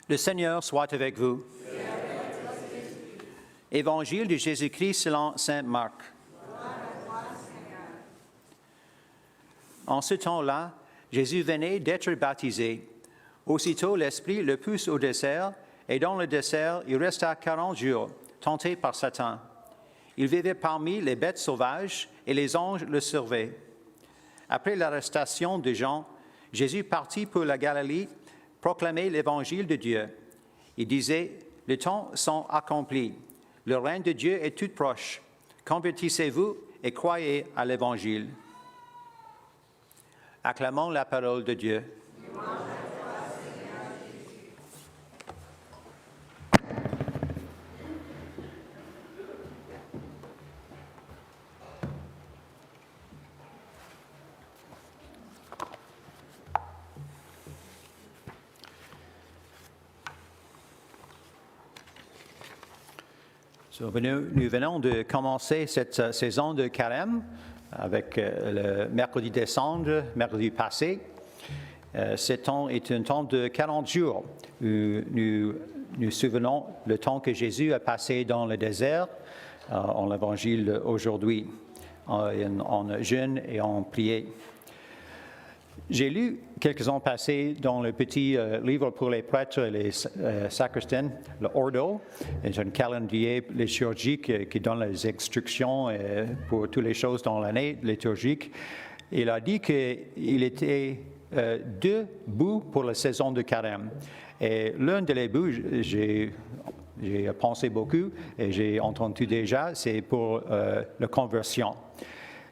Le Seigneur soit avec vous. Évangile de Jésus-Christ selon saint Marc. En ce temps-là, Jésus venait d'être baptisé. Aussitôt, l'Esprit le pousse au désert, et dans le désert, il resta 40 jours, tenté par Satan. Il vivait parmi les bêtes sauvages, et les anges le servaient. Après l'arrestation de Jean, Jésus partit pour la Galilée, proclamer l'Évangile de Dieu. Il disait, « Les temps sont accomplis, le règne de Dieu est tout proche. Convertissez-vous et croyez à l'Évangile. » Acclamons la parole de Dieu. Nous venons de commencer cette saison de carême avec le mercredi décembre, mercredi passé. Ce temps est un temps de 40 jours où nous souvenons le temps que Jésus a passé dans le désert en l'Évangile aujourd'hui, en jeûne et en prière. J'ai lu quelques ans passés dans le petit livre pour les prêtres et les sacristains, le Ordo. C'est un calendrier liturgique qui donne les instructions pour toutes les choses dans l'année liturgique. Il a dit qu'il était 2 bouts pour la saison de carême. Et l'un des bouts, j'ai pensé beaucoup et j'ai entendu déjà, c'est pour la conversion.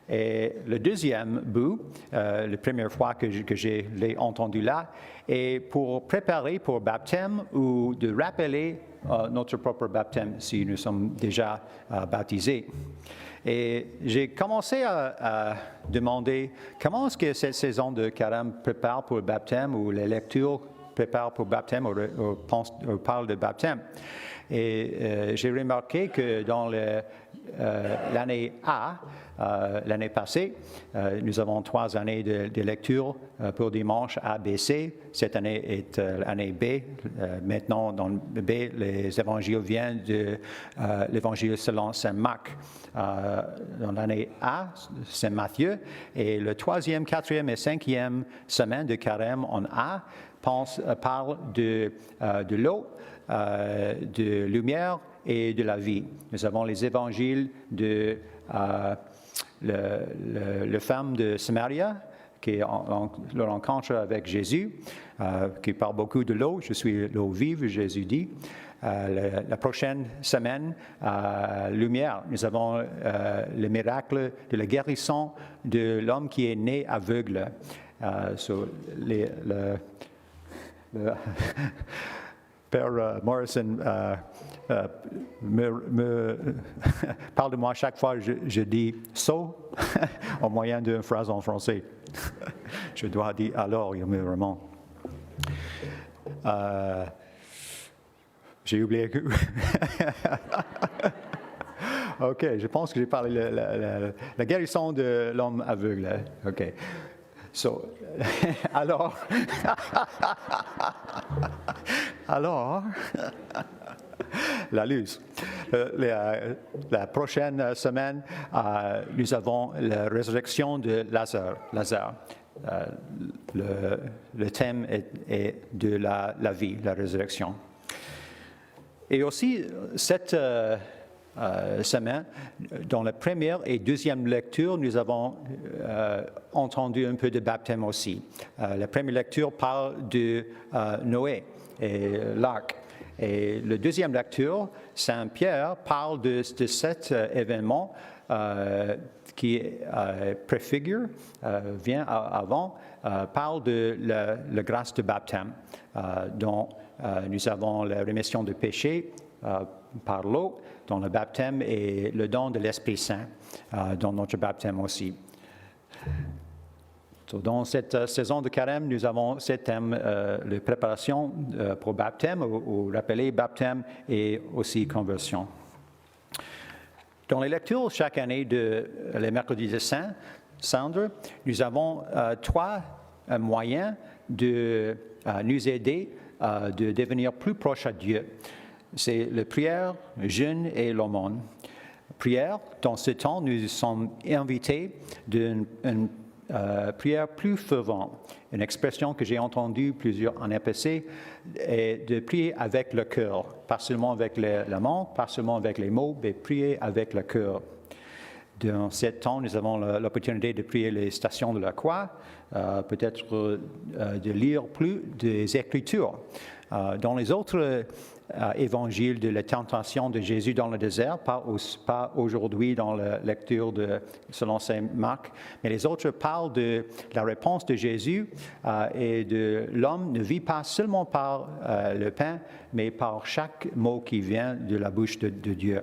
Et le deuxième bout, la première fois que je l'ai entendu là, est pour préparer pour baptême ou de rappeler notre propre baptême si nous sommes déjà baptisés. Et j'ai commencé à demander comment est-ce que cette saison de carême prépare pour le baptême ou les lectures préparent pour le baptême ou parlent de baptême. Et j'ai remarqué que dans l'année A, l'année passée, nous avons 3 années de lecture pour dimanche A, B, C. Cette année est l'année B. Maintenant, dans B, les évangiles viennent de l'évangile selon saint Marc. Dans l'année A, c'est Matthieu. Et le 3e, 4e et 5e semaine de carême en A parle de l'eau, de lumière et de la vie. Nous avons les évangiles de la femme de Samaria, qui est le rencontre avec Jésus, qui parle beaucoup de l'eau. Je suis l'eau vive, Jésus dit. La prochaine semaine, lumière, nous avons le miracle de la guérison de l'homme qui est né aveugle. Père Morrison me parle de moi chaque fois que je dis « so » au moyen d'une phrase en français. Je dois dire « alors » immédiatement. J'ai oublié que... OK, je pense que j'ai parlé de la guérison de l'homme aveugle. OK. Alors, la luz. La prochaine semaine, nous avons la résurrection de Lazare. Le thème est de la vie, la résurrection. Et aussi, cette semaine, dans la première et deuxième lecture, nous avons entendu un peu de baptême aussi. La première lecture parle de Noé et l'arc. Et la deuxième lecture, Saint Pierre parle de cet événement qui préfigure, vient avant, parle de la grâce de baptême, dont nous avons la rémission de péché par l'eau, dans le baptême, et le don de l'Esprit Saint dans notre baptême aussi. Dans cette saison de carême, nous avons ce thème, la préparation pour baptême, ou rappeler baptême et aussi conversion. Dans les lectures chaque année de les mercredis de Cendre, nous avons 3 moyens de nous aider de devenir plus proche à Dieu. C'est la prière, le jeûne et l'aumône. Prière, dans ce temps, nous sommes invités d'une prière plus fervente. Une expression que j'ai entendue plusieurs années passées est de prier avec le cœur, pas seulement avec la main, pas seulement avec les mots, mais prier avec le cœur. Dans ce temps, nous avons l'opportunité de prier les stations de la croix, peut-être de lire plus des Écritures. Dans les autres évangiles de la tentation de Jésus dans le désert, pas aujourd'hui dans la lecture selon Saint Marc, mais les autres parlent de la réponse de Jésus et de l'homme ne vit pas seulement par le pain, mais par chaque mot qui vient de la bouche de Dieu.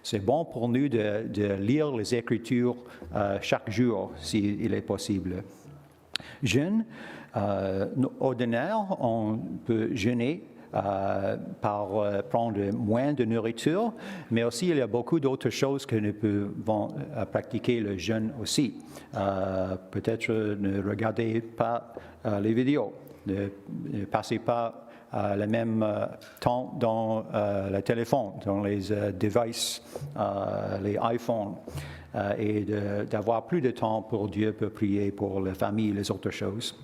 C'est bon pour nous de lire les Écritures chaque jour, s'il est possible. Jeûne, ordinaire, on peut jeûner par prendre moins de nourriture, mais aussi il y a beaucoup d'autres choses que nous pouvons pratiquer le jeûne aussi. Peut-être ne regardez pas les vidéos, ne passez pas le même temps dans le téléphone, dans les devices, les iPhones, et d'avoir plus de temps pour Dieu, pour prier pour la famille et les autres choses.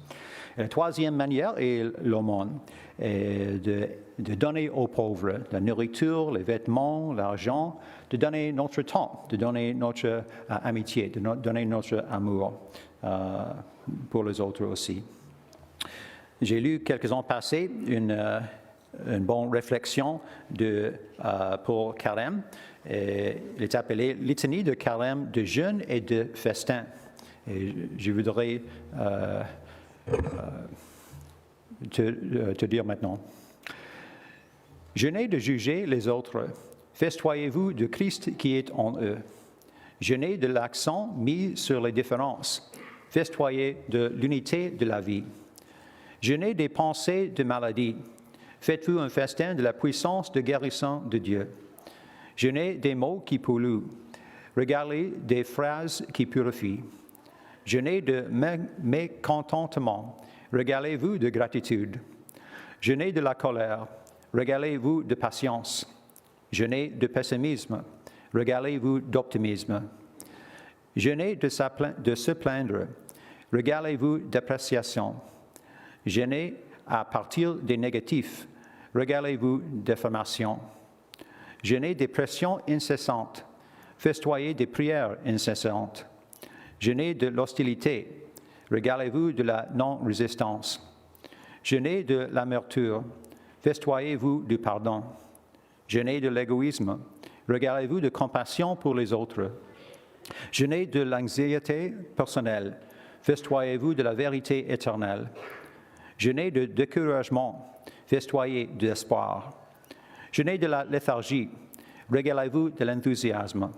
Et la troisième manière est l'aumône, de donner aux pauvres la nourriture, les vêtements, l'argent, de donner notre temps, de donner notre amitié, de donner notre amour pour les autres aussi. J'ai lu quelques ans passés une bonne réflexion pour Carême. Il est appelé Litanie de Carême, de jeûne et de festin. Et je voudrais te dire maintenant. Jeûnez de juger les autres. Festoyez-vous de Christ qui est en eux. Jeûnez de l'accent mis sur les différences. Festoyez de l'unité de la vie. Jeûnez des pensées de maladie. Faites-vous un festin de la puissance de guérison de Dieu. Jeûnez des mots qui polluent. Regardez des phrases qui purifient. Jeûnez de mécontentement. Régalez-vous de gratitude. Jeûnez de la colère. Régalez-vous de patience. Jeûnez de pessimisme. Régalez-vous d'optimisme. Jeûnez de se plaindre. Régalez-vous d'appréciation. Jeûnez à partir des négatifs. Régalez-vous d'affirmation. Jeûnez des pressions incessantes. Festoyez des prières incessantes. Jeûnez de l'hostilité. Régalez-vous de la non-résistance. Jeûnez de l'amertume. Festoyez-vous du pardon. Jeûnez de l'égoïsme. Régalez-vous de compassion pour les autres. Jeûnez de l'anxiété personnelle. Festoyez-vous de la vérité éternelle. Jeûnez de découragement. Festoyez d'espoir. Jeûnez de la léthargie. Régalez-vous de l'enthousiasme.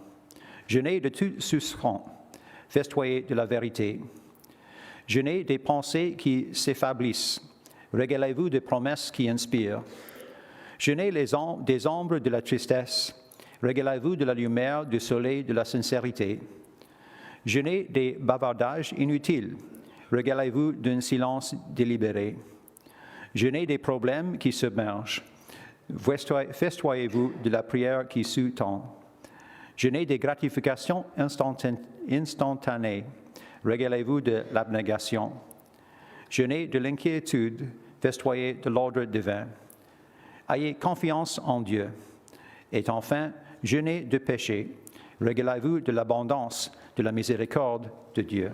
Jeûnez de tout souffrant. Festoyez de la vérité. Jeûnez des pensées qui s'affaiblissent. Régalez-vous des promesses qui inspirent. Jeûnez des ombres de la tristesse. Régalez-vous de la lumière du soleil de la sincérité. Jeûnez des bavardages inutiles. Régalez-vous d'un silence délibéré. Jeûnez des problèmes qui submergent. Festoyez-vous de la prière qui sous-tend. Jeûnez des gratifications instantanées. Régalez-vous de l'abnégation. Jeûnez de l'inquiétude. Festoyez de l'ordre divin. Ayez confiance en Dieu. Et enfin, jeûnez de péché. Régalez-vous de l'abondance de la miséricorde de Dieu.